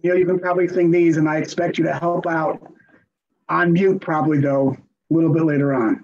You can probably sing these, and I expect you to help out on mute probably, though, a little bit later on.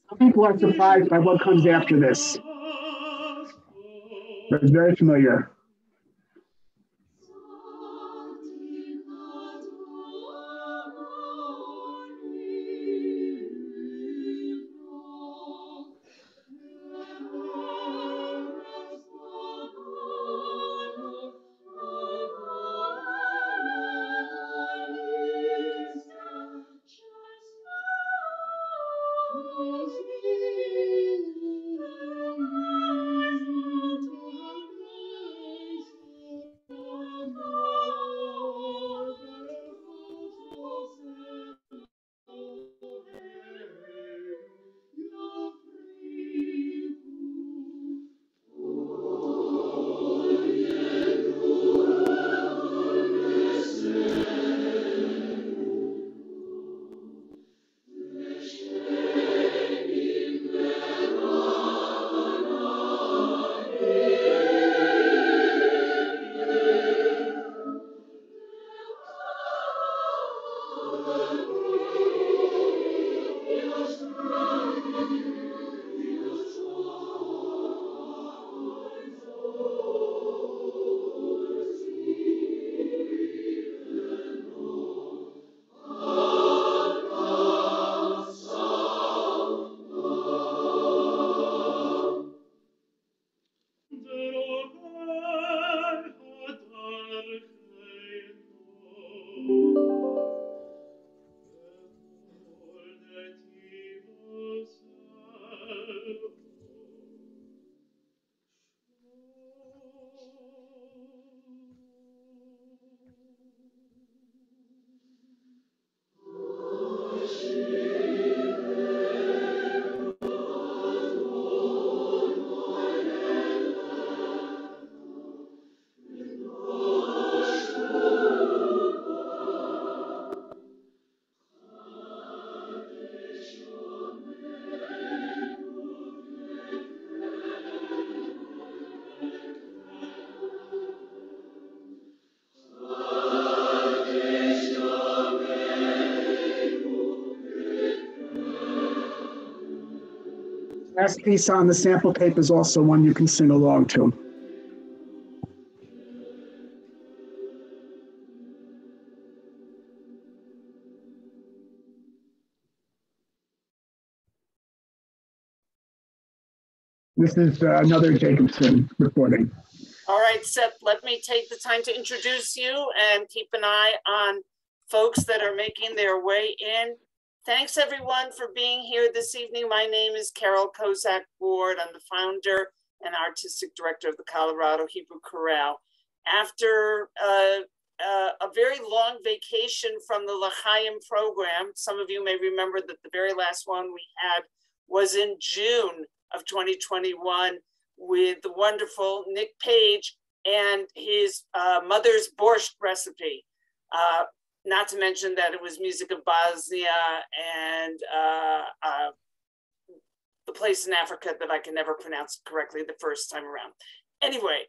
Some people are surprised by what comes after this, but it's very familiar. Last piece on the sample tape is also one you can sing along to. This is another Jacobson recording. All right, Seth, let me take the time to introduce you and keep an eye on folks that are making their way in. Thanks everyone for being here this evening. My name is Carol Seth Ward. I'm the founder and artistic director of the Colorado Hebrew Chorale. After a very long vacation from the L'Chaim program, some of you may remember that the very last one we had was in June of 2021 with the wonderful Nick Page and his mother's borscht recipe. Not to mention that it was music of Bosnia and the place in Africa that I can never pronounce correctly the first time around. Anyway,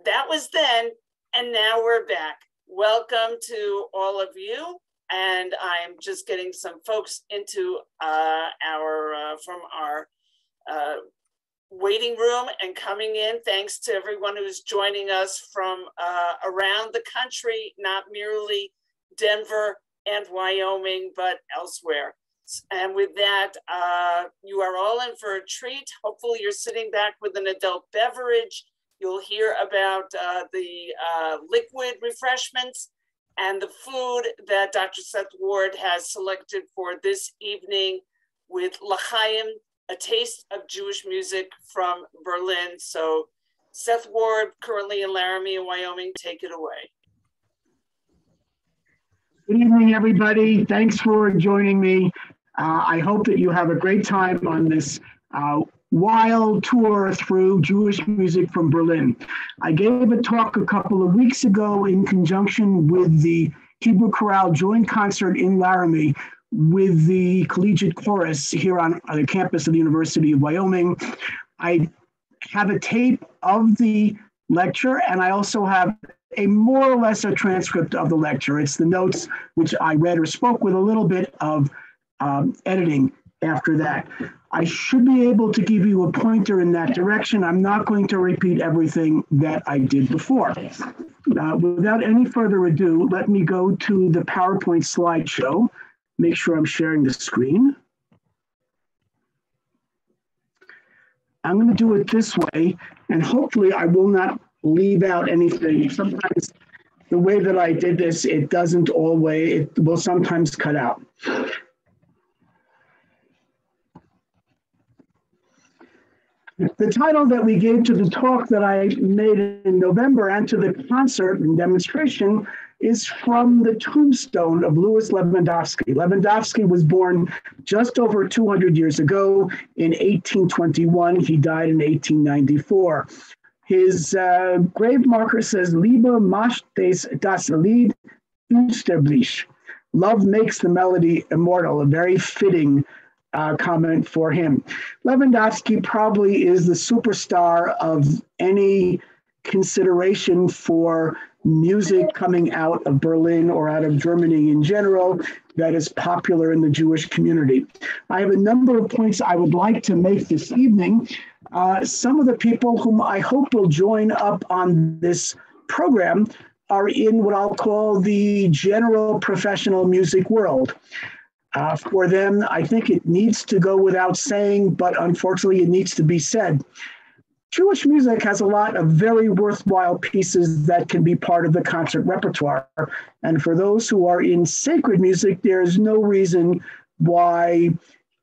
that was then, and now we're back. Welcome to all of you. And I'm just getting some folks into from our waiting room and coming in. Thanks to everyone who's joining us from around the country, not merely Denver and Wyoming, but elsewhere. And with that, you are all in for a treat. Hopefully you're sitting back with an adult beverage. You'll hear about the liquid refreshments. and the food that Dr. Seth Ward has selected for this evening with L'chaim, a taste of Jewish music from Berlin. So Seth Ward, currently in Laramie in Wyoming, take it away. Good evening, everybody. Thanks for joining me. I hope that you have a great time on this wild tour through Jewish music from Berlin. I gave a talk a couple of weeks ago in conjunction with the Hebrew Chorale joint concert in Laramie with the collegiate chorus here on the campus of the University of Wyoming. I have a tape of the lecture, and I also have a more or less a transcript of the lecture. It's the notes which I read or spoke with a little bit of editing after that. I should be able to give you a pointer in that direction. I'm not going to repeat everything that I did before. Without any further ado, let me go to the PowerPoint slideshow. Make sure I'm sharing the screen. I'm going to do it this way, and hopefully I will not leave out anything. Sometimes the way that I did this, it doesn't always, it will sometimes cut out. The title that we gave to the talk that I made in November and to the concert and demonstration is from the tombstone of Louis Lewandowski. Lewandowski was born just over 200 years ago in 1821. He died in 1894. His grave marker says, Liebe macht das Lied unsterblich. Love makes the melody immortal, a very fitting comment for him. Lewandowski probably is the superstar of any consideration for music coming out of Berlin or out of Germany in general that is popular in the Jewish community. I have a number of points I would like to make this evening. Some of the people whom I hope will join up on this program are in what I'll call the general professional music world. For them, I think it needs to go without saying, but unfortunately it needs to be said. Jewish music has a lot of very worthwhile pieces that can be part of the concert repertoire. And for those who are in sacred music, there is no reason why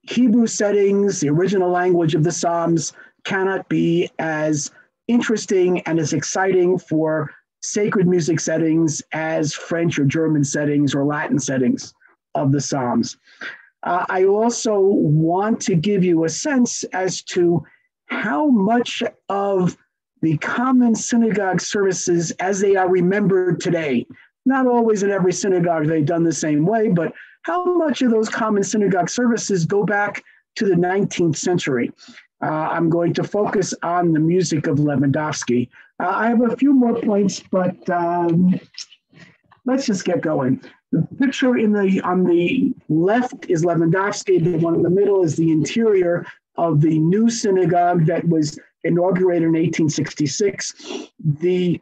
Hebrew settings, the original language of the Psalms, cannot be as interesting and as exciting for sacred music settings as French or German settings or Latin settings of the Psalms. I also want to give you a sense as to how much of the common synagogue services as they are remembered today, not always in every synagogue they've done the same way, but how much of those common synagogue services go back to the 19th century. I'm going to focus on the music of Lewandowski. I have a few more points, but let's just get going. The picture on the left is Lewandowski. The one in the middle is the interior of the new synagogue that was inaugurated in 1866. The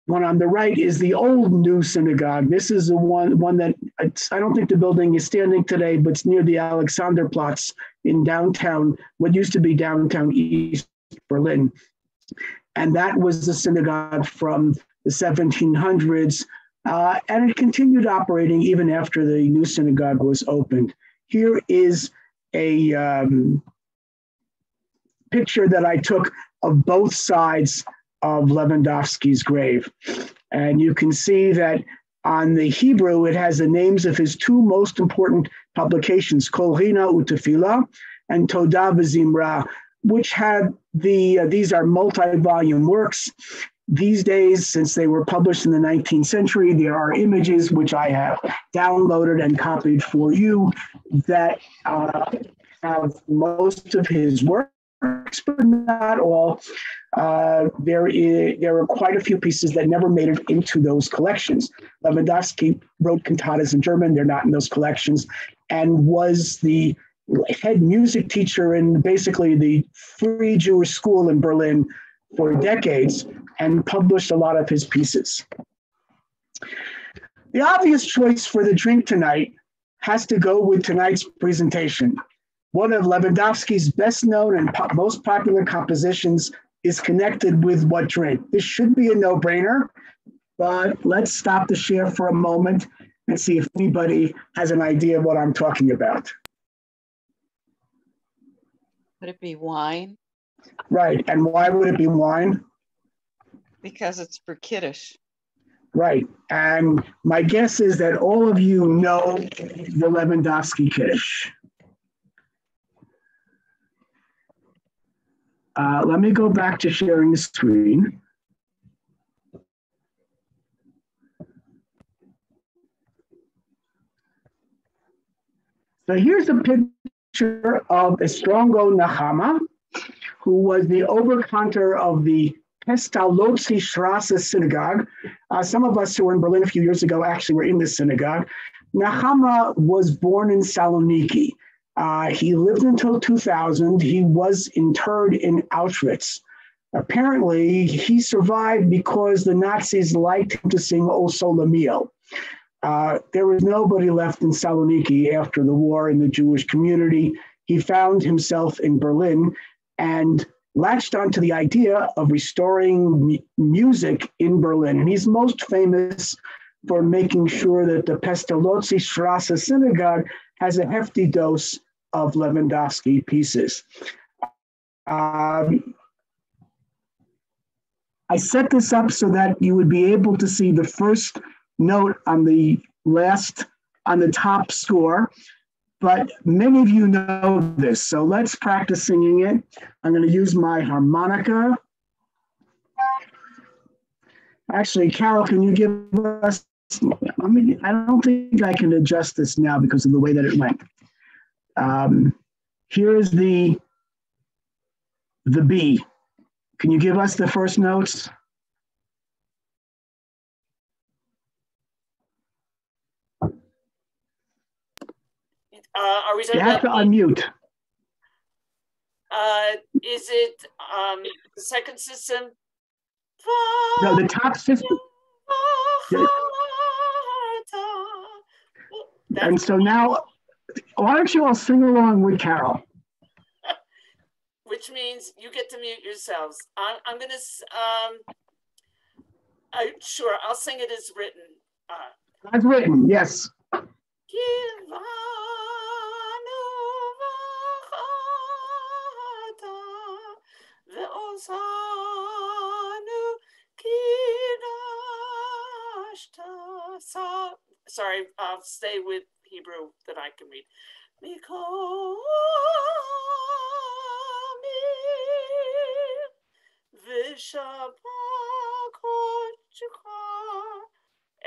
one on the right is the old new synagogue. This is the one that I don't think the building is standing today, but it's near the Alexanderplatz in downtown, what used to be downtown East Berlin. And that was the synagogue from the 1700s. And it continued operating even after the new synagogue was opened. Here is a picture that I took of both sides of Lewandowski's grave. And you can see that on the Hebrew, it has the names of his two most important publications, Kol Rina Utefila and Toda V'Zimra, which had these are multi-volume works. These days, since they were published in the 19th century, there are images which I have downloaded and copied for you that have most of his works, but not all. There are quite a few pieces that never made it into those collections. Lewandowski wrote cantatas in German, they're not in those collections, and was the head music teacher in basically the Free Jewish School in Berlin for decades, and published a lot of his pieces. The obvious choice for the drink tonight has to go with tonight's presentation. One of Lewandowski's best known and most popular compositions is connected with what drink? This should be a no-brainer. but let's stop the share for a moment and see if anybody has an idea of what I'm talking about. Would it be wine? Right, and why would it be wine? Because it's for Kiddush. Right, and my guess is that all of you know the Lewandowski Kaddish. Let me go back to sharing the screen. So here's a picture of Estrongo Nahama, who was the overkantor of the Pestalozzi Strasse synagogue. Some of us who were in Berlin a few years ago actually were in this synagogue. Nahama was born in Saloniki. He lived until 2000. He was interred in Auschwitz. Apparently, he survived because the Nazis liked him to sing O Sole Mio. There was nobody left in Saloniki after the war in the Jewish community. He found himself in Berlin and latched onto the idea of restoring music in Berlin. And he's most famous for making sure that the Pestalozzi Strasse synagogue has a hefty dose of Lewandowski pieces. I set this up so that you would be able to see the first note on the top score, but many of you know this, so let's practice singing it. I'm going to use my harmonica. Actually, Carol, can you give us, I don't think I can adjust this now because of the way that it went. Here is the B. Can you give us the first notes? Are we talking You have to unmute. Is it the second system? No, the top system. And so now, why don't you all sing along with Carol? Which means you get to mute yourselves. I'm going to, sure, I'll sing it as written. As written, yes. Sorry, I'll stay with Hebrew that I can read.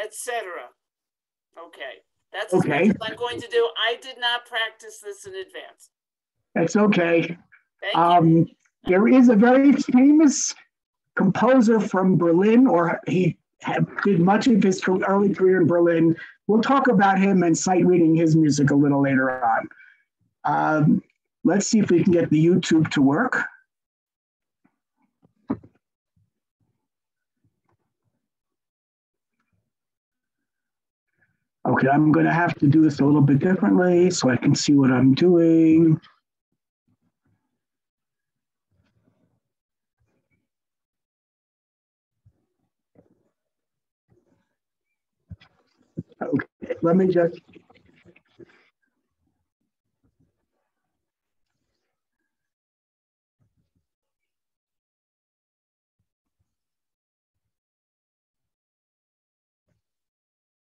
Etc. Okay, that's as much as I'm going to do. I did not practice this in advance. That's okay. Thank you. There is a very famous composer from Berlin, or he did much of his early career in Berlin. We'll talk about him and sight reading his music a little later on. Let's see if we can get the YouTube to work. Okay, I'm going to have to do this a little bit differently so I can see what I'm doing. Okay, let me just.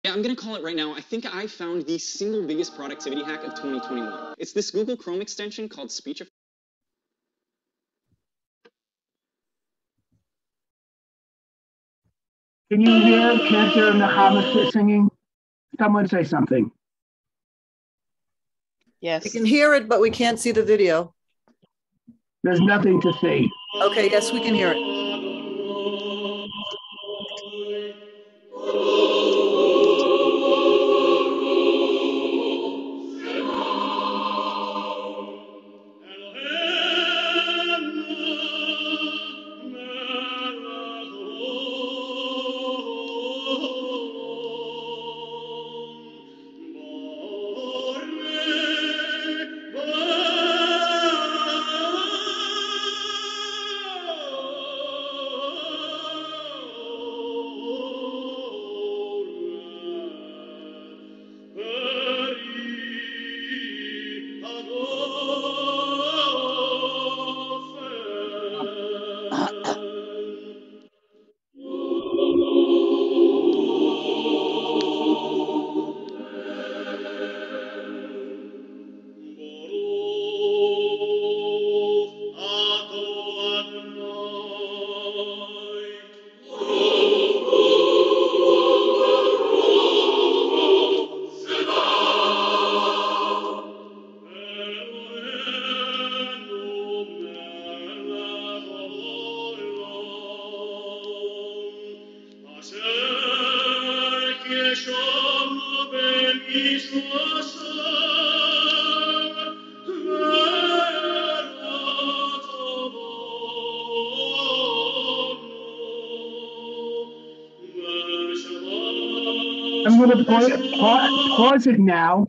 Yeah, I'm gonna call it right now. I think I found the single biggest productivity hack of 2021. It's this Google Chrome extension called Speech. Can you hear Cantor Nahama singing? Someone say something. Yes. We can hear it, but we can't see the video. There's nothing to see. Okay, yes, we can hear it. I'm going to pause it now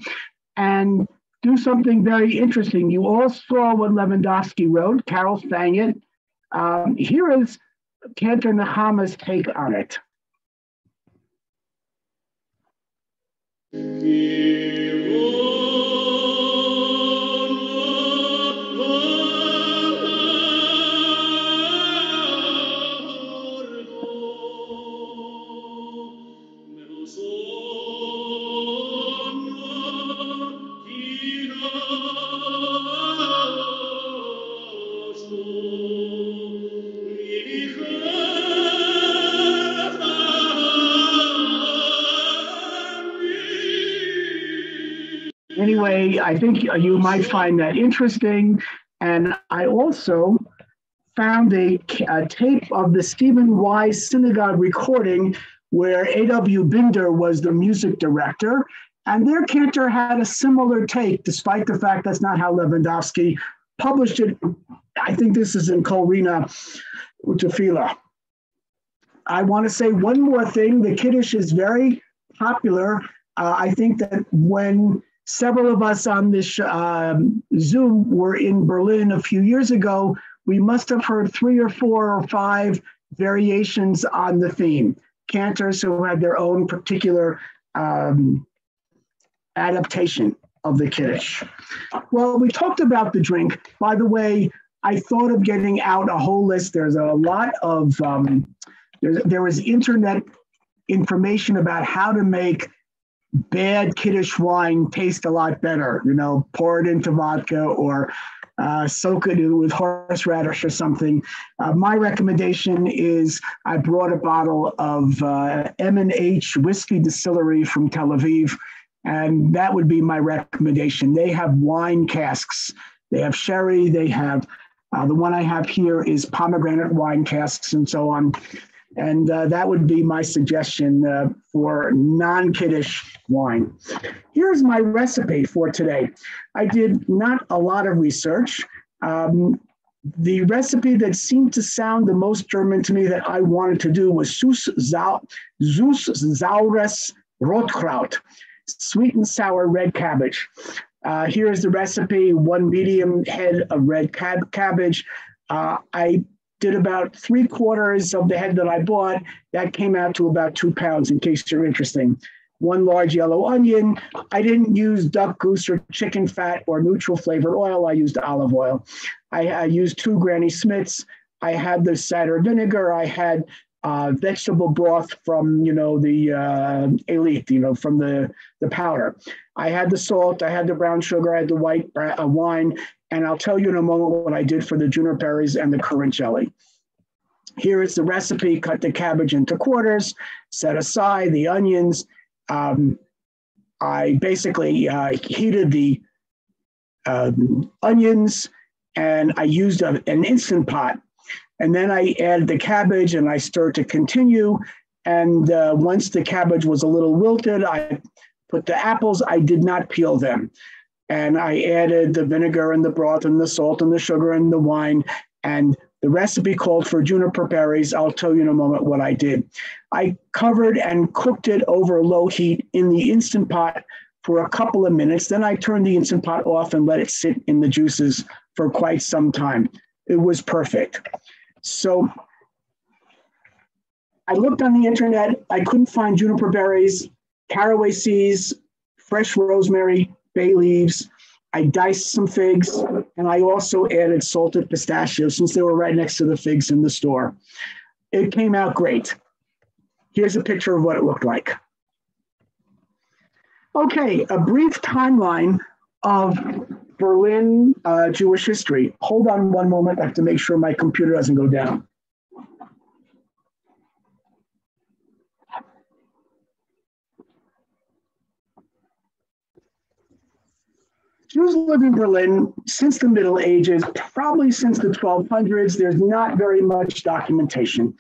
and do something very interesting. You all saw what Lewandowski wrote. Carol sang it. Here is Cantor Nechama's take on it. Anyway, I think you might find that interesting. And I also found a tape of the Stephen Wise Synagogue recording where A.W. Binder was the music director. And their cantor had a similar take, despite the fact that's not how Lewandowski published it. I think this is in Kolrina Utafila. I want to say one more thing. The Kiddush is very popular. I think that when several of us on this Zoom were in Berlin a few years ago, we must have heard 3 or 4 or 5 variations on the theme. Cantors who had their own particular adaptation of the Kiddush. Well, we talked about the drink. By the way, I thought of getting out a whole list. There's a lot of, there was internet information about how to make bad Kiddush wine taste a lot better. You know, pour it into vodka or soak it with horseradish or something. My recommendation is I brought a bottle of M&H Whiskey Distillery from Tel Aviv, and that would be my recommendation. They have wine casks. They have sherry. They have, the one I have here is pomegranate wine casks and so on. And that would be my suggestion for non-Kiddush wine. Here's my recipe for today. I did not a lot of research. The recipe that seemed to sound the most German to me that I wanted to do was Süß saures Rotkraut, sweet and sour red cabbage. Here's the recipe: 1 medium head of red cabbage. I did about 3/4 of the head that I bought. That came out to about 2 pounds, in case you're interested. 1 large yellow onion. I didn't use duck, goose, or chicken fat or neutral flavored oil. I used olive oil. I used 2 Granny Smiths. I had the cider vinegar. I had vegetable broth from, the elite, from the powder. I had the salt. I had the brown sugar. I had the white wine. And I'll tell you in a moment what I did for the juniper berries and the currant jelly. Here is the recipe. Cut the cabbage into quarters, set aside the onions. I basically heated the onions, and I used an Instant Pot. And then I added the cabbage and I stirred to continue. And once the cabbage was a little wilted, I put the apples. I did not peel them. And I added the vinegar and the broth and the salt and the sugar and the wine. And the recipe called for juniper berries. I'll tell you in a moment what I did. I covered and cooked it over low heat in the Instant Pot for a couple of minutes. Then I turned the Instant Pot off and let it sit in the juices for quite some time. It was perfect. So I looked on the internet. I couldn't find juniper berries, caraway seeds, fresh rosemary, bay leaves. I diced some figs, and I also added salted pistachios since they were right next to the figs in the store. It came out great. Here's a picture of what it looked like. Okay, a brief timeline of Berlin Jewish history. Hold on one moment. I have to make sure my computer doesn't go down. Jews lived in Berlin since the Middle Ages, probably since the 1200s. There's not very much documentation.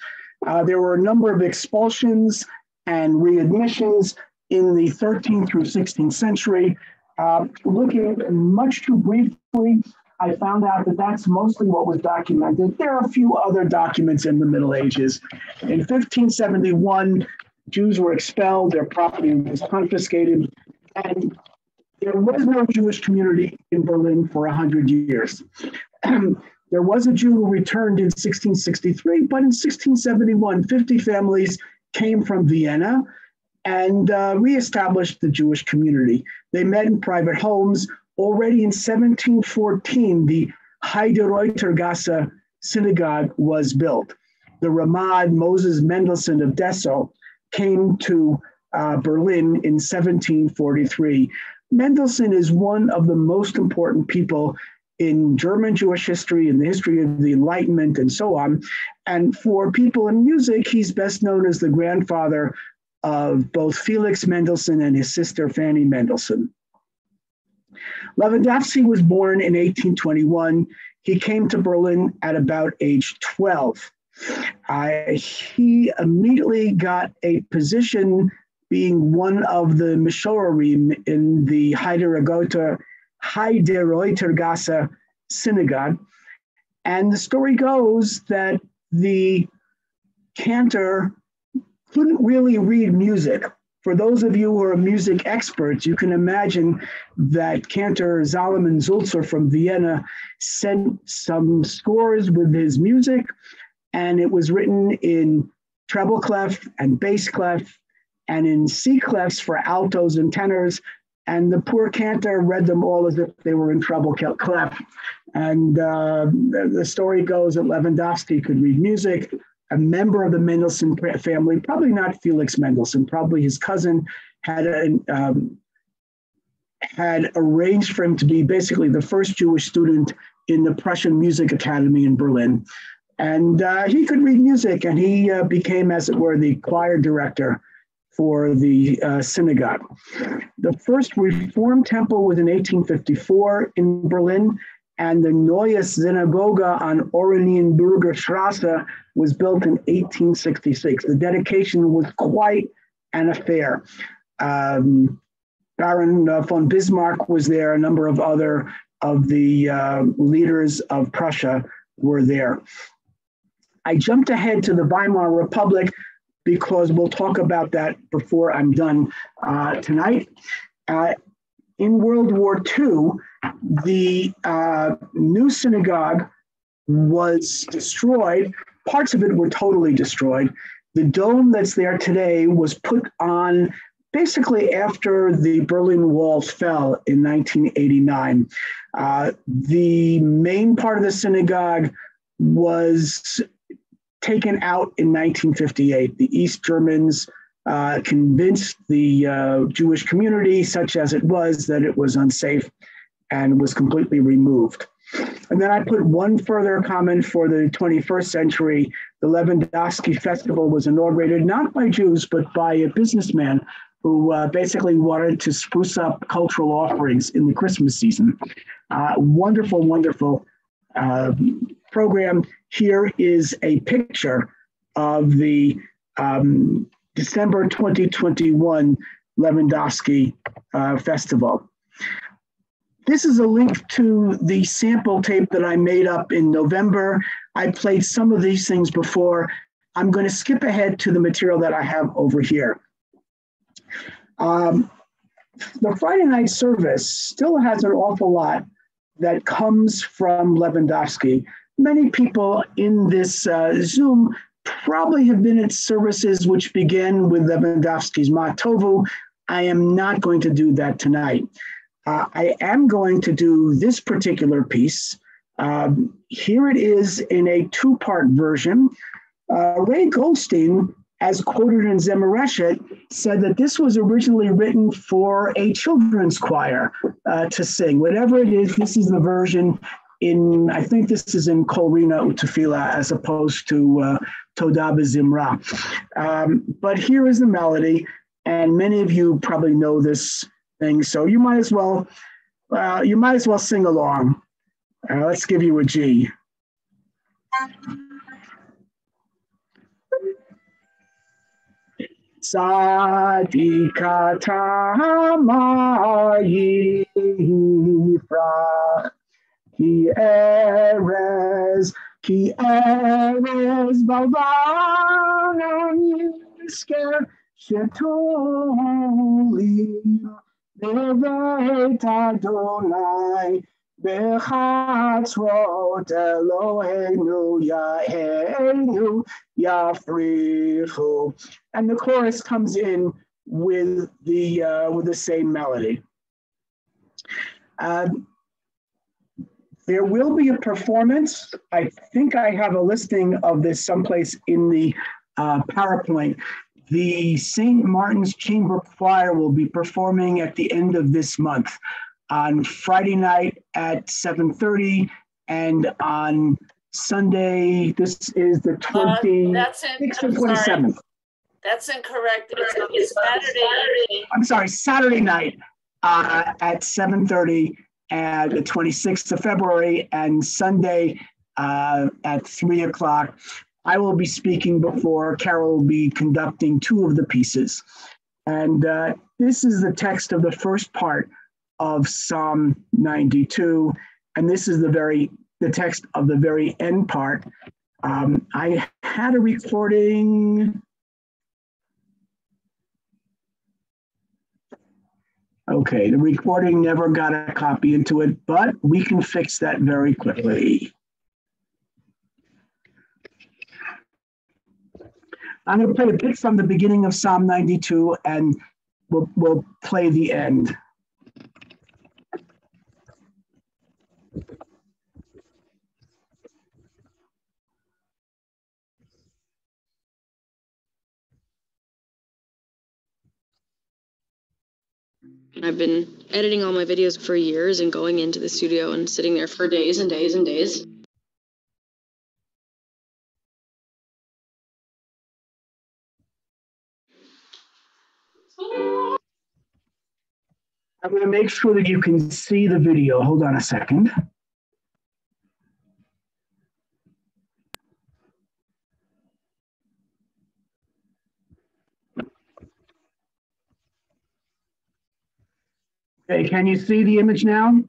There were a number of expulsions and readmissions in the 13th through 16th century. Looking much too briefly, I found out that that's mostly what was documented. There are a few other documents in the Middle Ages. In 1571, Jews were expelled, their property was confiscated, and there was no Jewish community in Berlin for 100 years. There was a Jew who returned in 1663, but in 1671, 50 families came from Vienna and reestablished the Jewish community. They met in private homes. Already in 1714, the Heidereutergasse synagogue was built. The Ramad Moses Mendelssohn of Dessau came to Berlin in 1743. Mendelssohn is one of the most important people in German Jewish history, in the history of the Enlightenment, and so on. And for people in music, he's best known as the grandfather of both Felix Mendelssohn and his sister Fanny Mendelssohn. Lewandowski was born in 1821. He came to Berlin at about age 12. He immediately got a position being one of the Mishorim in the Heidereutergasse synagogue. And the story goes that the cantor couldn't really read music. For those of you who are music experts, you can imagine that cantor Salomon Sulzer from Vienna sent some scores with his music, and it was written in treble clef and bass clef and in C clefs for altos and tenors. And the poor cantor read them all as if they were in treble clef. And the story goes that Lewandowski could read music. A member of the Mendelssohn family, probably not Felix Mendelssohn, probably his cousin, had arranged for him to be basically the first Jewish student in the Prussian Music Academy in Berlin. And he could read music, and he became, as it were, the choir director for the synagogue. The first Reformed temple was in 1854 in Berlin, and the Neue Synagoge on Oranienburger Straße was built in 1866. The dedication was quite an affair. Baron von Bismarck was there. A number of other of the leaders of Prussia were there. I jumped ahead to the Weimar Republic because we'll talk about that before I'm done tonight. In World War II, the new synagogue was destroyed. Parts of it were totally destroyed. The dome that's there today was put on basically after the Berlin Wall fell in 1989. The main part of the synagogue was taken out in 1958. The East Germans convinced the Jewish community, such as it was, that it was unsafe and was completely removed. And then I put one further comment for the 21st century. The Lewandowski Festival was inaugurated not by Jews, but by a businessman who basically wanted to spruce up cultural offerings in the Christmas season. Wonderful, wonderful program. Here is a picture of the December 2021 Lewandowski Festival. This is a link to the sample tape that I made up in November. I played some of these things before. I'm going to skip ahead to the material that I have over here. The Friday night service still has an awful lot that comes from Lewandowski. Many people in this Zoom probably have been at services which began with Lewandowski's Ma Tovu. I am not going to do that tonight. I am going to do this particular piece. Here it is in a two-part version. Ray Goldstein, as quoted in Zemureshet, said that this was originally written for a children's choir to sing. Whatever it is, this is the version in, I think this is in Kol Rina Utefila as opposed to Toda B'Zimra. But here is the melody, and many of you probably know this thing, so you might as well sing along. Let's give you a G. Sadikatama yifrach ki erez balvanon yisker shetoli bevet Adonai bechatzrot Eloheinu Yaheinu Yafrichu. And the chorus comes in with the same melody. There will be a performance. I think I have a listing of this someplace in the PowerPoint. The St. Martin's Chamber Choir will be performing at the end of this month on Friday night at 7:30 and on Sunday, this is the 26th and 27th. That's incorrect. It's Saturday evening. I'm sorry, Saturday night at 7:30 and the 26th of February, and Sunday at 3 o'clock. I will be speaking before. Carol will be conducting two of the pieces. And this is the text of the first part of Psalm 92. And this is the text of the very end part. I had a recording. Okay, the recording never got a copy into it, but we can fix that very quickly. I'm going to play a bit from the beginning of Psalm 92, and we'll play the end. I've been editing all my videos for years and going into the studio and sitting there for days and days and days. I'm going to make sure that you can see the video. Hold on a second. Okay, can you see the image now?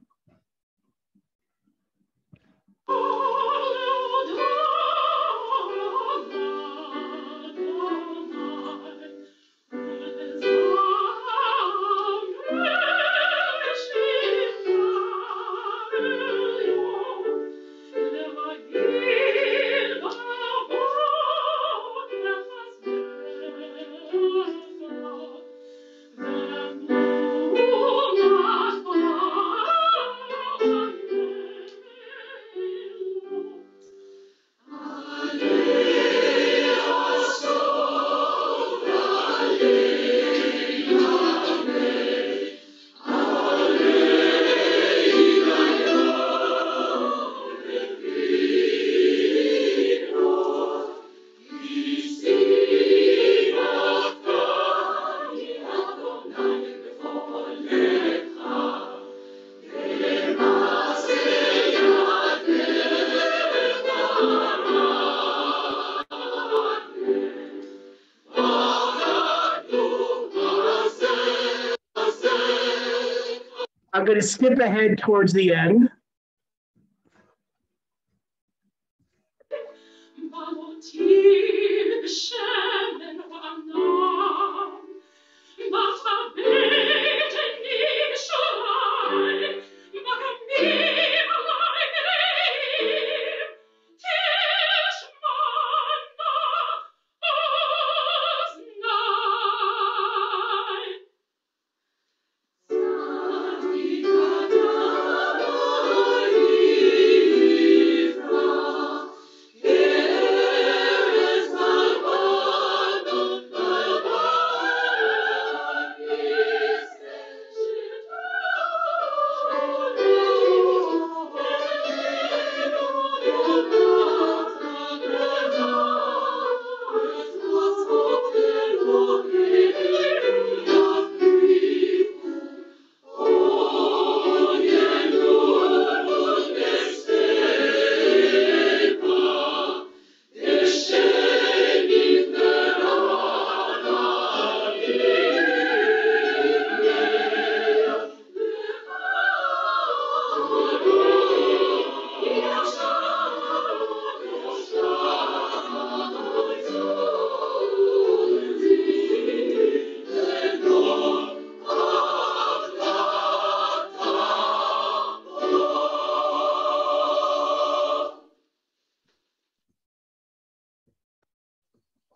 I'm going to skip ahead towards the end.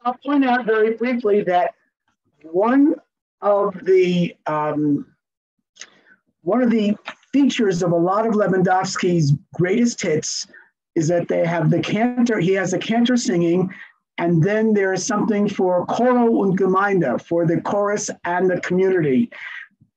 I'll point out very briefly that one of the features of a lot of Lewandowski's greatest hits is that they have the cantor. He has a cantor singing, and then there is something for Choro und Gemeinde, for the chorus and the community.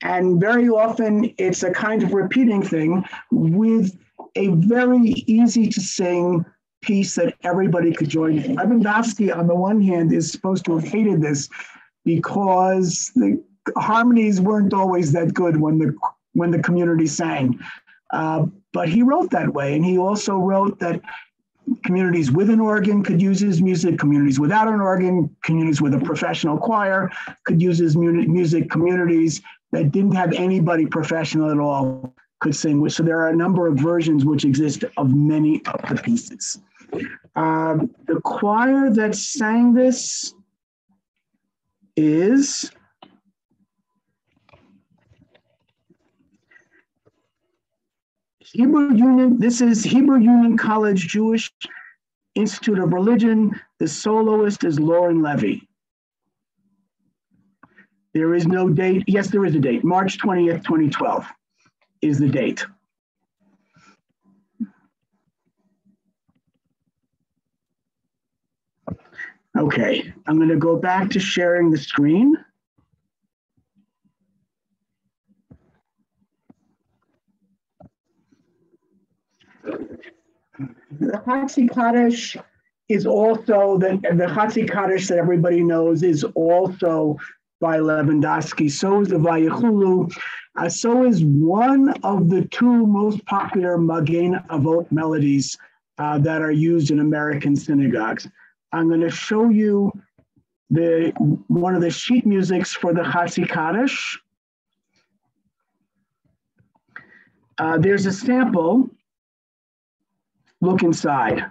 And very often it's a kind of repeating thing with a very easy to sing piece that everybody could join in. Lewandowski, on the one hand, is supposed to have hated this because the harmonies weren't always that good when the community sang. But he wrote that way. And he also wrote that communities with an organ could use his music, communities without an organ, communities with a professional choir could use his music, communities that didn't have anybody professional at all could sing. So there are a number of versions which exist of many of the pieces. The choir that sang this is Hebrew Union. This is Hebrew Union College Jewish Institute of Religion. The soloist is Lauren Levy. There is no date. Yes, there is a date. March 20th, 2012 is the date. Okay, I'm going to go back to sharing the screen. The Khasi Kaddish is also, the Khasi Kaddish that everybody knows is also by Lewandowski. So is the Vayechulu. So is one of the two most popular Magen Avot melodies that are used in American synagogues. I'm going to show you one of the sheet musics for the Khasi Kaddish. There's a sample. Look inside.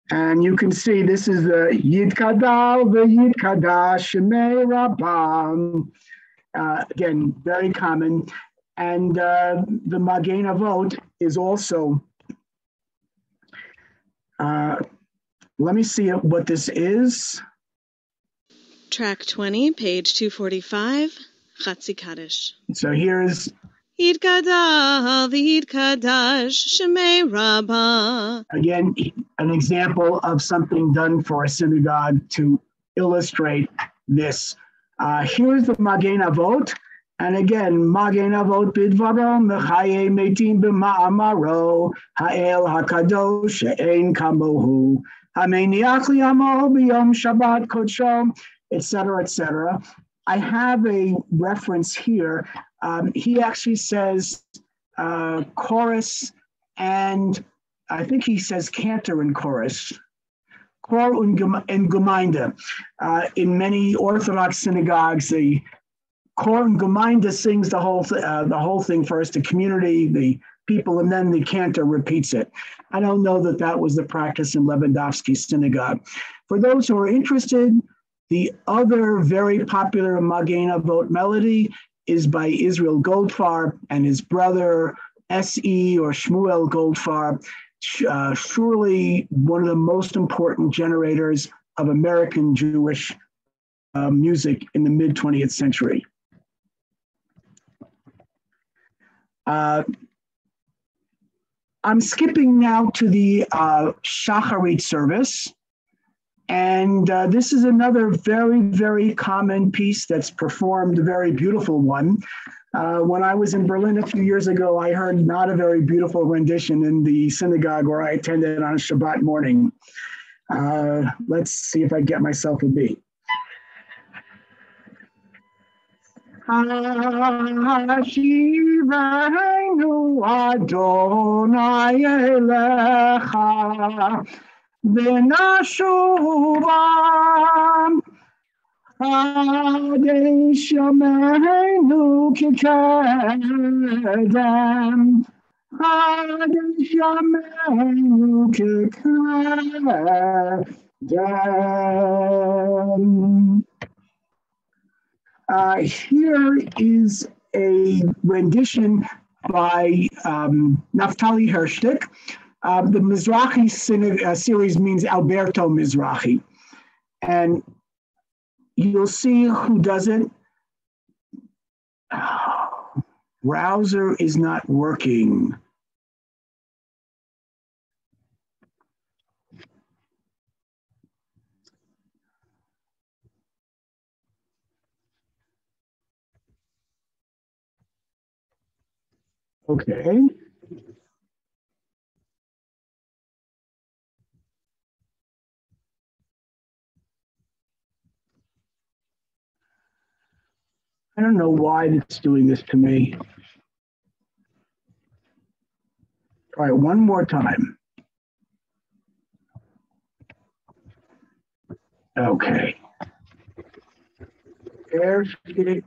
And you can see this is the Yid Kadal, the Yid Kadash, Shemei Rabban. Again, very common. And the Magen Avot is also, let me see what this is. Track 20, page 245, Khasi Kaddish. So here's Yid Kadal, Yid Kadash, Shemei Rabbah. Again, an example of something done for a synagogue to illustrate this. Here's the Magen Avot. And again, Magen Avot bidvaro, mechaye metim b'ma'amaro, ha'el hakadosh she'ein kamohu, ha'meniach li'amo b'yom Shabbat kodsho, etc., etc. I have a reference here. He actually says chorus, and I think he says cantor and chorus. Chor und Gemeinde. In many Orthodox synagogues, the Chor und Gemeinde sings the whole thing first, the community, the people, and then the cantor repeats it. I don't know that that was the practice in Lewandowski's synagogue. For those who are interested, the other very popular Magen Avot melody is by Israel Goldfarb and his brother S.E. or Shmuel Goldfarb, surely one of the most important generators of American Jewish music in the mid-20th century. I'm skipping now to the Shacharit service. And this is another very, very common piece that's performed, a very beautiful one. When I was in Berlin a few years ago, I heard not a very beautiful rendition in the synagogue where I attended on a Shabbat morning. Let's see if I get myself a beat. Hashivenu Adonai Elecha V'nashuvam Kadesh Yameinu K'kedem Kadesh Yameinu K'kedem. Here is a rendition by Naftali Hershtik. The Mizrahi series means Alberto Mizrahi. And you'll see who doesn't. Browser is not working. Okay. I don't know why it's doing this to me. Try it one more time. Okay. Airstick.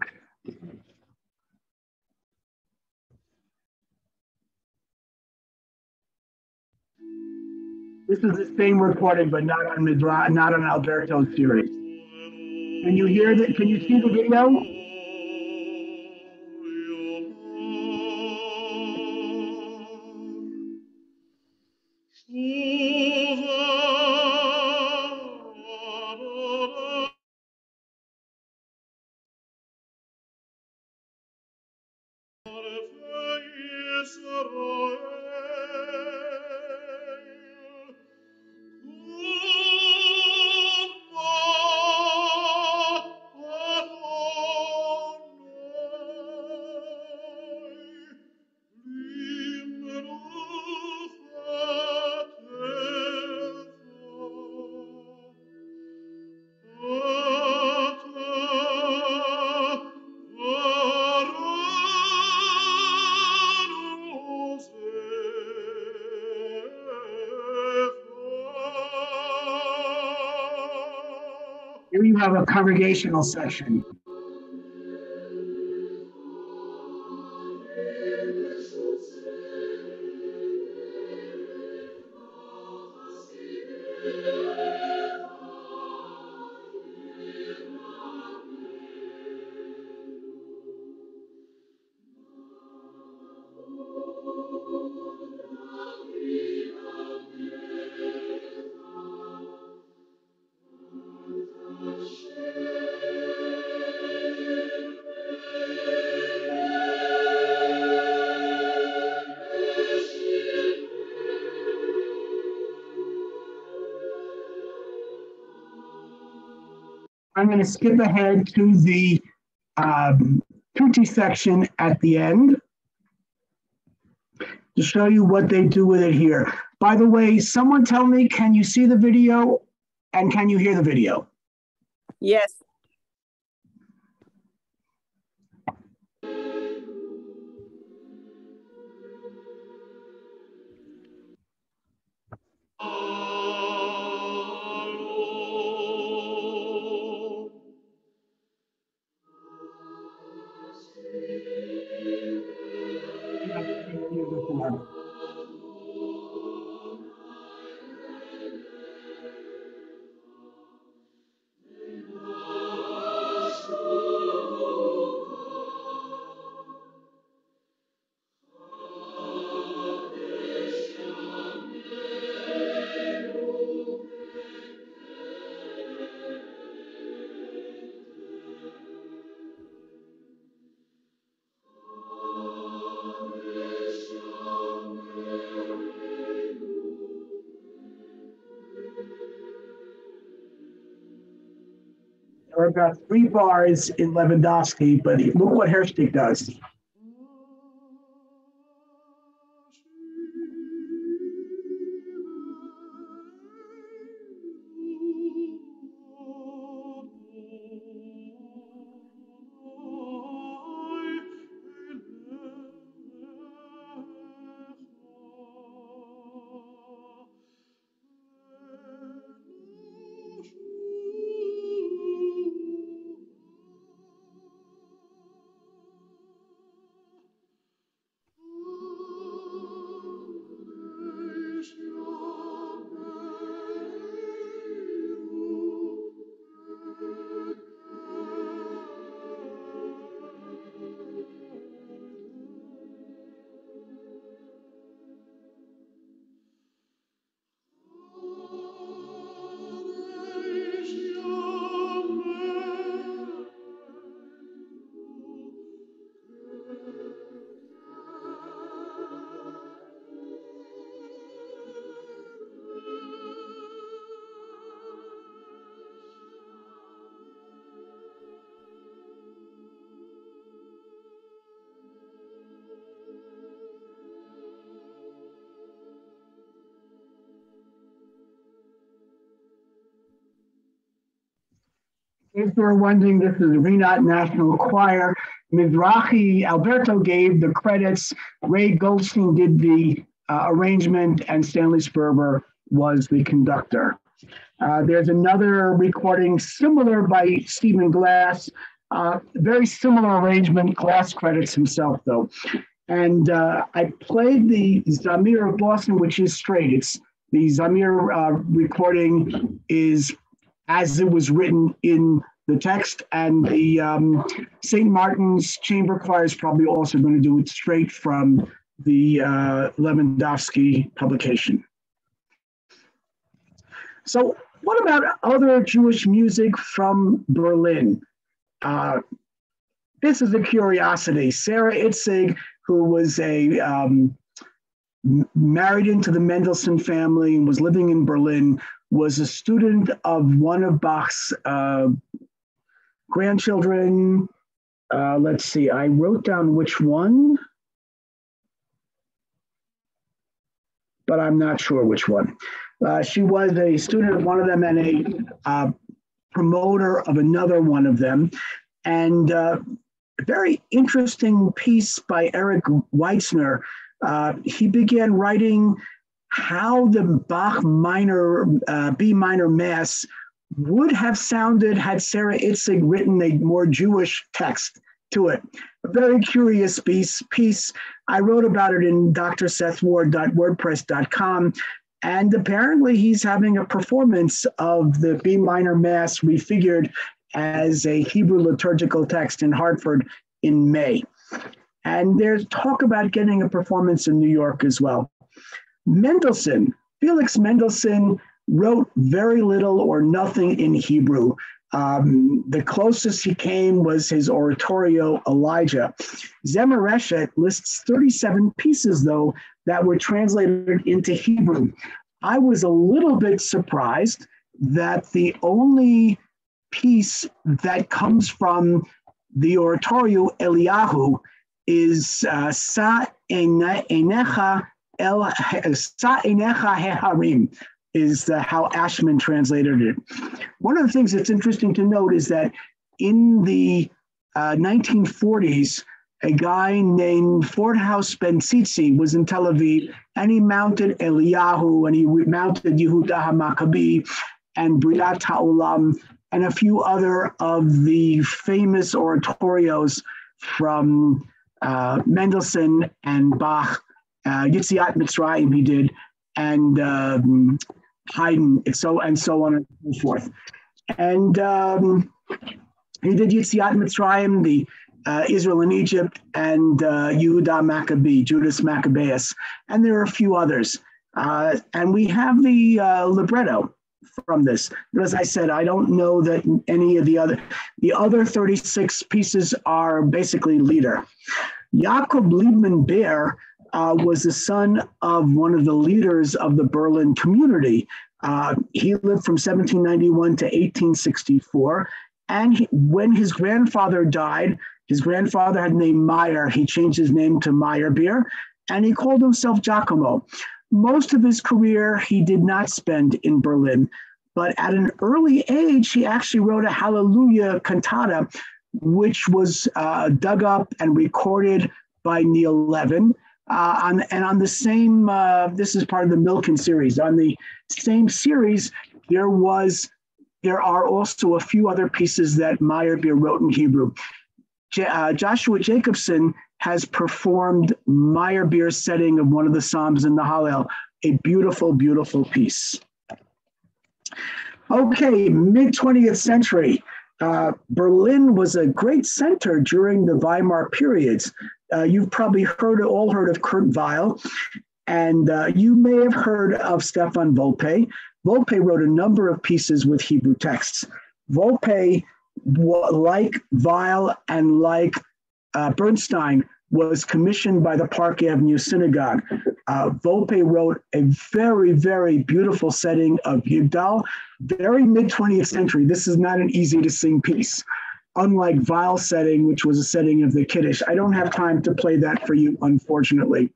This is the same recording, but not on not on Alberto's series. Can you hear that? Can you see the video? Here you have a congregational section. I'm going to skip ahead to the tutti section at the end to show you what they do with it here. By the way, someone tell me, can you see the video and can you hear the video? Yes. There are about 3 bars in Lewandowski, but look what Herstick does. If you were wondering, this is Renat National Choir. Mizrahi Alberto gave the credits. Ray Goldstein did the arrangement, and Stanley Sperber was the conductor. There's another recording similar by Stephen Glass, very similar arrangement. Glass credits himself though. And I played the Zamir of Boston, which is straight. It's the Zamir recording is as it was written in the text, and the St. Martin's Chamber Choir is probably also going to do it straight from the Lewandowski publication. So what about other Jewish music from Berlin? This is a curiosity. Sarah Itzig, who was married into the Mendelssohn family and was living in Berlin, was a student of one of Bach's grandchildren. Let's see, I wrote down which one, but I'm not sure which one. She was a student of one of them and a promoter of another one of them. And a very interesting piece by Eric Weitzner. He began writing how the Bach B minor mass would have sounded had Sarah Itzig written a more Jewish text to it. A very curious piece. I wrote about it in drsethward.wordpress.com, and apparently he's having a performance of the B minor mass refigured as a Hebrew liturgical text in Hartford in May. And there's talk about getting a performance in New York as well. Mendelssohn, Felix Mendelssohn, wrote very little or nothing in Hebrew. The closest he came was his oratorio, Elijah. Zemereshet lists 37 pieces, though, that were translated into Hebrew. I was a little bit surprised that the only piece that comes from the oratorio, Eliyahu, is Sa Einecha Heharim, is how Ashman translated it. One of the things that's interesting to note is that in the 1940s, a guy named Fordhaus Ben Tzitzi was in Tel Aviv, and he mounted Eliyahu, and he mounted Yehuda HaMaccabi, and Briat HaOlam, and a few other of the famous oratorios from Mendelssohn and Bach. Yitziat Mitzrayim he did, and Haydn, and so on and so forth. And he did Yitziat Mitzrayim, the Israel in Egypt, and Yehuda Maccabi, Judas Maccabeus, and there are a few others. And we have the libretto from this. But as I said, I don't know that any of the other 36 pieces are basically lieder. Jakob Liebman Beer was the son of one of the leaders of the Berlin community. He lived from 1791 to 1864. And when his grandfather died, his grandfather had named Meyer. He changed his name to Meyerbeer, and he called himself Giacomo. Most of his career he did not spend in Berlin, but at an early age, he actually wrote a Hallelujah cantata, which was dug up and recorded by Neil Levin. And on the same, this is part of the Milken series. On the same series, there are also a few other pieces that Meyerbeer wrote in Hebrew. Joshua Jacobson has performed Meyerbeer's setting of one of the Psalms in the Hallel, a beautiful, beautiful piece. Okay, mid-20th century. Berlin was a great center during the Weimar periods. You've probably all heard of Kurt Weill, and you may have heard of Stefan Volpe. Volpe wrote a number of pieces with Hebrew texts. Volpe, like Weill and like Bernstein, was commissioned by the Park Avenue Synagogue. Volpe wrote a very, very beautiful setting of Yigdal, very mid-20th century. This is not an easy to sing piece. Unlike Weill's setting, which was a setting of the Kiddush. I don't have time to play that for you, unfortunately.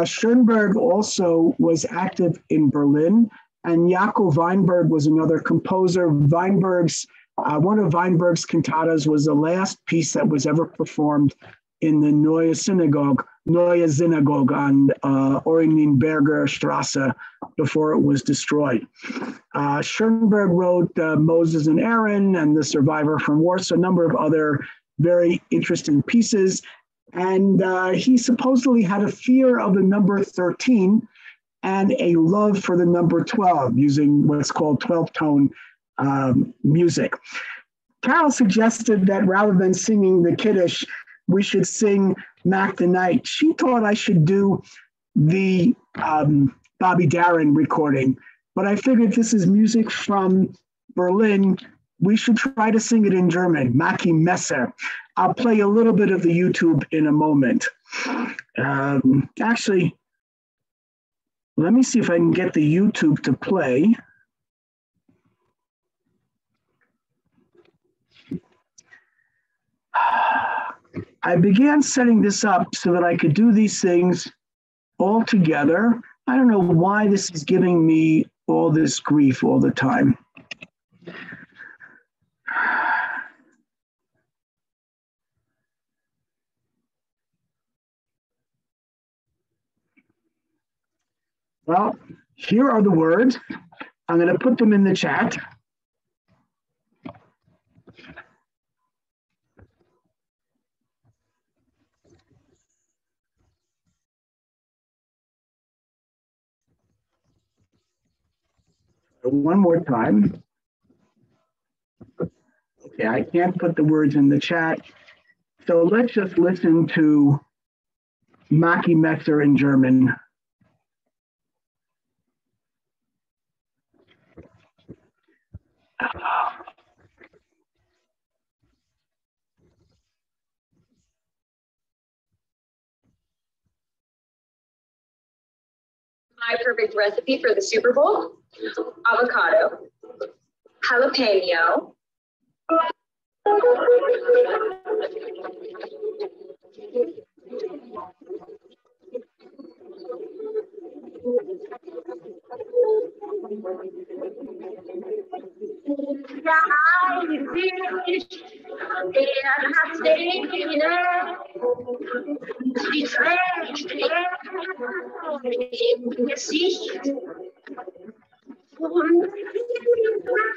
Schoenberg also was active in Berlin, and Yaakov Weinberg was another composer. Weinberg's One of Weinberg's cantatas was the last piece that was ever performed in the Neue Synagogue on Oranienberger Strasse before it was destroyed. Schoenberg wrote Moses and Aaron and The Survivor from Warsaw, a number of other very interesting pieces. And he supposedly had a fear of the number 13 and a love for the number 12, using what's called 12-tone music. Carol suggested that rather than singing the Kiddush, we should sing Mac the Night. She thought I should do the Bobby Darin recording, but I figured this is music from Berlin. We should try to sing it in German, Mackie Messer. I'll play a little bit of the YouTube in a moment. Actually, let me see if I can get the YouTube to play. I began setting this up so that I could do these things all together. I don't know why this is giving me all this grief all the time. Well, here are the words. I'm going to put them in the chat. One more time. Okay, I can't put the words in the chat. So let's just listen to Mackie Messer in German. My perfect recipe for the Super Bowl: avocado, jalapeno,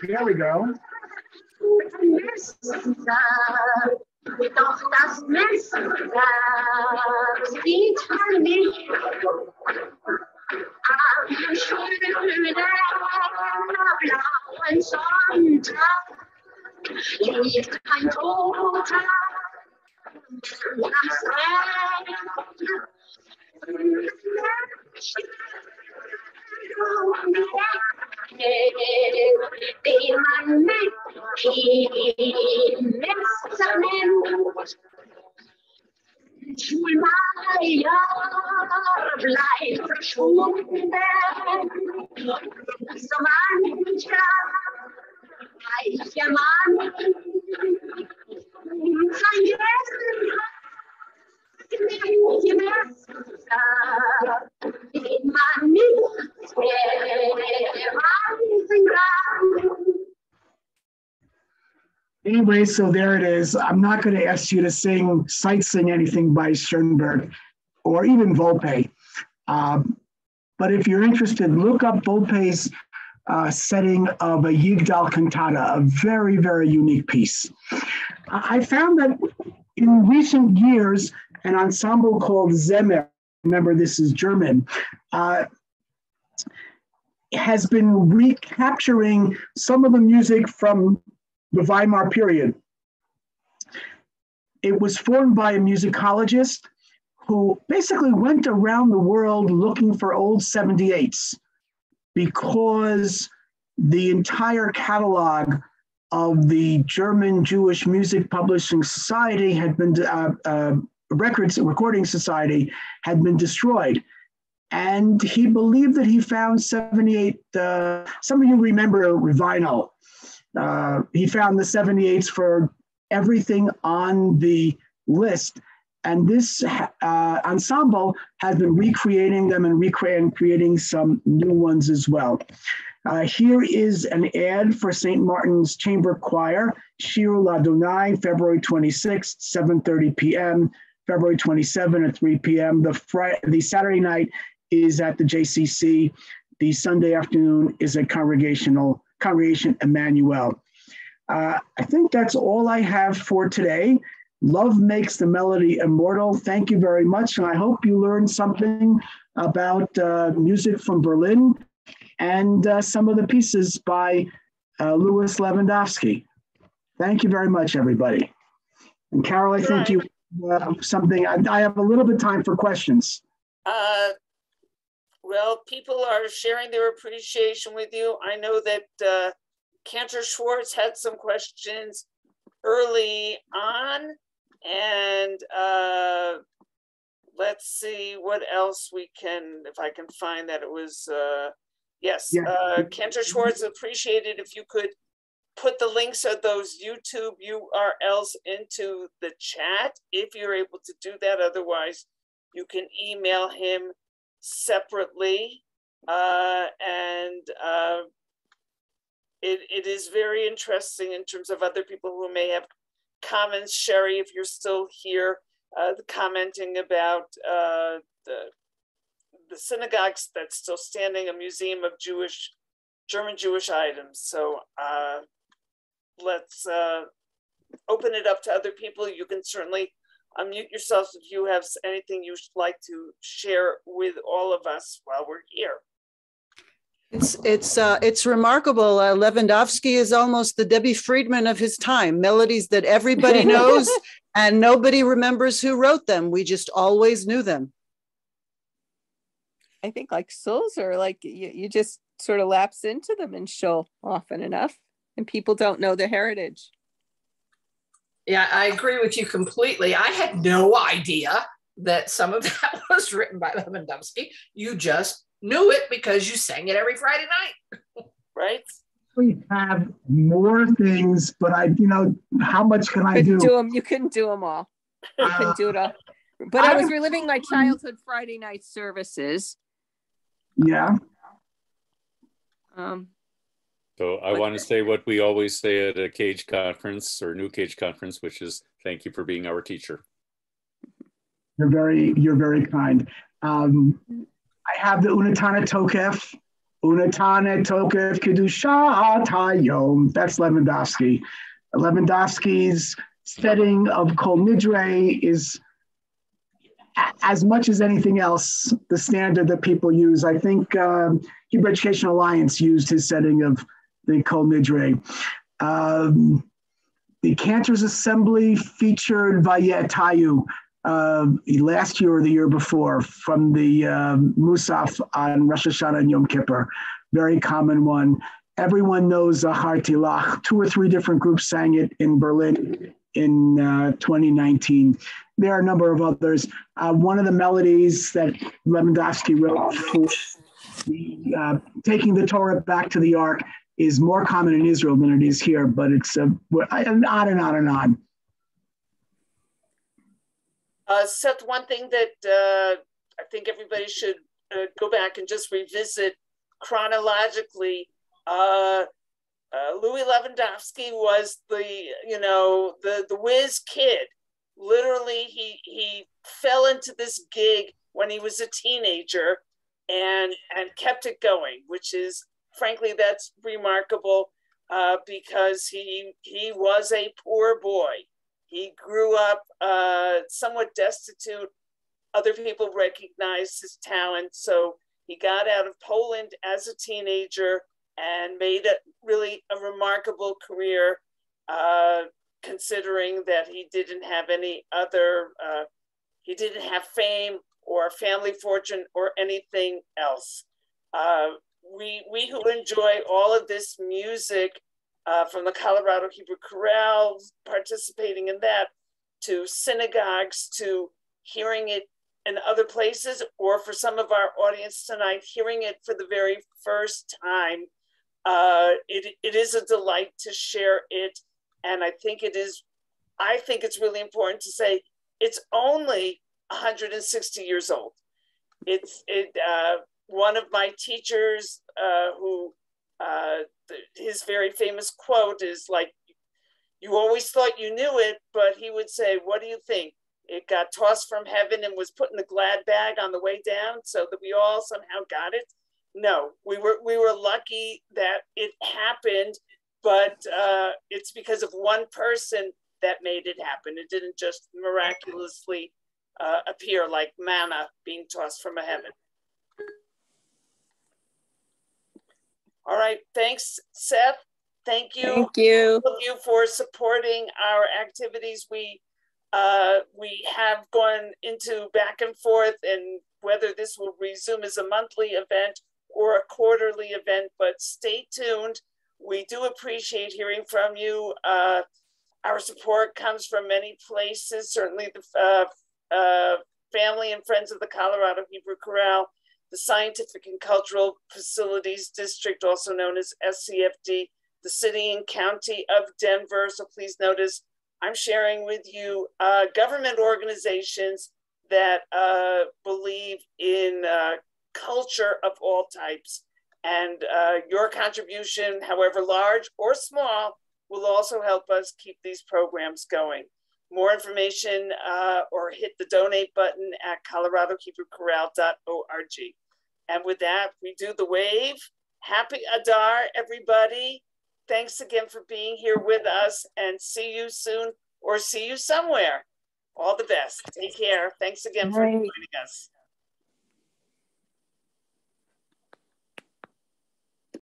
There we go. Doch das Messer sieht man nicht am schönen blauen Sonntag liegt kein Toter den man mit Messer nimmt. Schulmeier bleibt verschwunden, so mancher reicher Mann vergessen den Messer, den man nicht beweisen kann. Anyway, so there it is. I'm not going to ask you to sight sing anything by Schoenberg or even Volpe. But if you're interested, look up Volpe's setting of a Yigdal cantata, a very, very unique piece. I found that in recent years, an ensemble called Zemmer, remember this is German, has been recapturing some of the music from the Weimar period. It was formed by a musicologist who basically went around the world looking for old 78s because the entire catalog of the German Jewish Music Publishing Society had been, Recording Society had been destroyed. And he believed that he found 78, some of you remember vinyl. He found the 78s for everything on the list. And this ensemble has been recreating them and creating some new ones as well. Here is an ad for St. Martin's Chamber Choir, Shir Ladonai, February 26th, 7:30 p.m., February 27th at 3 p.m. The Saturday night is at the JCC. The Sunday afternoon is at Congregation Emmanuel. I think that's all I have for today. Love makes the melody immortal. Thank you very much. And I hope you learned something about music from Berlin and some of the pieces by Louis Lewandowski. Thank you very much, everybody. And Carol, I think you something. I have a little bit of time for questions. Well, people are sharing their appreciation with you. I know that Cantor Schwartz had some questions early on, and let's see what else we can, if I can find that it was, yes, yeah. Cantor Schwartz appreciated if you could put the links of those YouTube URLs into the chat, if you're able to do that. Otherwise, you can email him separately. It is very interesting in terms of other people who may have comments. Sherry, if you're still here, commenting about the synagogues that's still standing, a museum of German Jewish items. So let's open it up to other people. You can certainly unmute yourself if you have anything you'd like to share with all of us while we're here. It's remarkable. Lewandowski is almost the Debbie Friedman of his time. Melodies that everybody knows and nobody remembers who wrote them. We just always knew them. I think like Sulzer, like you just sort of lapse into them in Shul often enough, and people don't know their heritage. Yeah, I agree with you completely. I had no idea that some of that was written by Lewandowski. You just knew it because you sang it every Friday night, right? We have more things, but how much can I do? You couldn't do them all. You couldn't do it all. But I was reliving my childhood Friday night services. Yeah. So I want to say what we always say at a Cage conference or New Cage conference, which is thank you for being our teacher. You're very kind. I have the Unatana Tokef. Unatana Tokef Kedushat Hayom. That's Lewandowski. Lewandowski's setting of Kol Nidre is, as much as anything else, the standard that people use. I think Hebrew Education Alliance used his setting of the Kol Nidre. The Cantor's Assembly featured Vayetayu last year or the year before from the Musaf on Rosh Hashanah and Yom Kippur. Very common one. Everyone knows Zahar Tilach. 2 or 3 different groups sang it in Berlin in 2019. There are a number of others. One of the melodies that Lewandowski wrote for taking the Torah back to the Ark is more common in Israel than it is here, but it's on and on and on. Seth, one thing that I think everybody should go back and just revisit chronologically, Louis Lewandowski was the whiz kid. Literally, he fell into this gig when he was a teenager and kept it going, which is, frankly, that's remarkable because he was a poor boy. He grew up somewhat destitute. Other people recognized his talent. So he got out of Poland as a teenager and made really a remarkable career, considering that he didn't have any other, he didn't have fame or family fortune or anything else. We who enjoy all of this music from the Colorado Hebrew Chorale, participating in that, to synagogues, to hearing it in other places, or for some of our audience tonight, hearing it for the very first time. It is a delight to share it. And I think it's really important to say it's only 160 years old. One of my teachers who his very famous quote is like, you always thought you knew it, but he would say, what do you think? It got tossed from heaven and was put in the glad bag on the way down so that we all somehow got it? No, we were lucky that it happened, but it's because of one person that made it happen. It didn't just miraculously appear like manna being tossed from heaven. All right, thanks, Seth. Thank you. Thank you. All of you for supporting our activities. We have gone into back and forth and whether this will resume as a monthly event or a quarterly event, but stay tuned. We do appreciate hearing from you. Our support comes from many places, certainly the family and friends of the Colorado Hebrew Chorale, the Scientific and Cultural Facilities District, also known as SCFD, the city and county of Denver. So please notice, I'm sharing with you government organizations that believe in culture of all types. And your contribution, however large or small, will also help us keep these programs going. More information or hit the donate button at coloradohebrewchorale.org. And with that, we do the wave. Happy Adar, everybody. Thanks again for being here with us, and see you soon or see you somewhere. All the best. Take care. Thanks again for joining us.